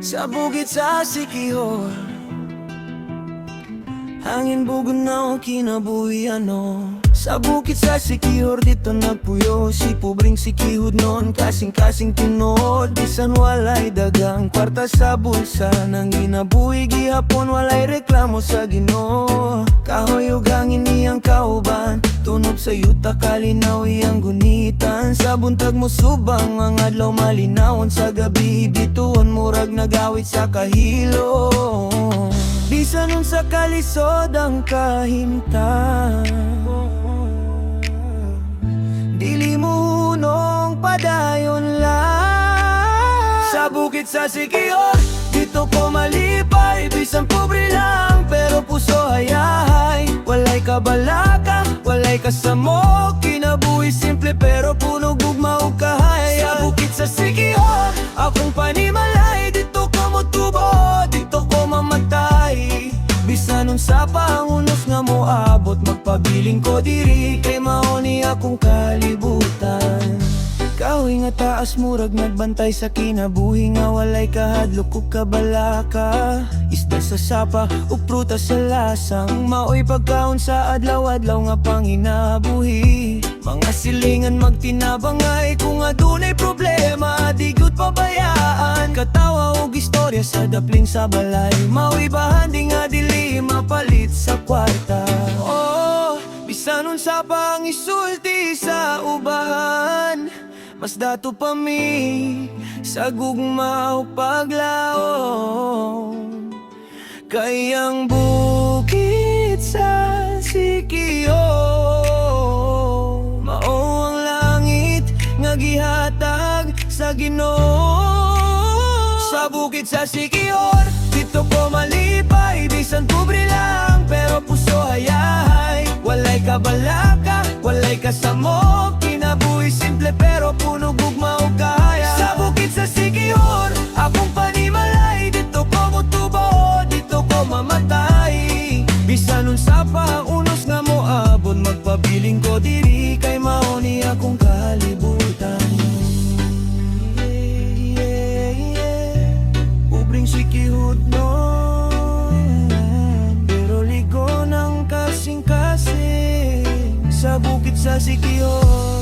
Sa bukid sa Siquijor, hangin bugon na o kinabuhi ano. Sa bukid sa Siquijor, dito nagpuyo si pobreng sikihud noon. Kasing-kasing tinod, bisan walay dagang kwarta sa bulsa. Nang ginabuhi gihapon, walay reklamo sa Ginoo. Kahoy ug hangin iyang kauban, tunog sa yuta kalinaw iyang gunitan. Sa buntag mo subang, ang adlaw malinawon. Sa gabi bituon, murag nagawit sa kahilo. Bisan nun sa kalisod ang kahimtang, dili mo hunong padayon lang. Sa bukid sa Siquijor, dito ko malipay. Bisan pobre lang, pero puso hayahay. Walay kabalaka, walay kasamo. Kinabuhi simple pero puno gugma ug kahaya. Sa bukid sa Siquijor, akong panimalay. Dito ko motubo, dito ko mamatay. Bisan nun sa pangunos nga moabot, magpabiling ko diri. Kay maoni akong kalibutan. Kahoy nga taas murag nagbantay sa kinabuhi. Nga walay kahadlok ug kabalaka. Isda sa sapa ug prutas sa lasang. Maoy pagkaon sa adlaw-adlaw nga panginabuhi. Mga silingan magtinabangay kung adunay problema. Di gyud pabayaan, katawa ug istorya sa dapling sa balay. Maoy bahandi nga dili mapalit sa kwarta. Oh, bisan unsa pang isulti sa ubahan, mas dato pa mi sa gugma o paglaom. Kay ang bukid sa Siquijor, mao ang langit nga gihatag sa Ginoo. Sa bukid sa Siquijor, dito ko malipay. Bisan pobre lang, pero puso hayahay. Walay kabalaka, walay kasamo. Kinabuhi simple pero puno gugma ug kahaya. Sa bukid sa Siquijor, akong panimalay. Dito ko motubo, dito ko mamatay. Bisan nun sa paunos nga moabot, magpabiling ko diri. Kay maoni akong kalibutan. Ubring sikihud noon, pero ligo ng kasing-kasing. Sa bukid sa Siquijor.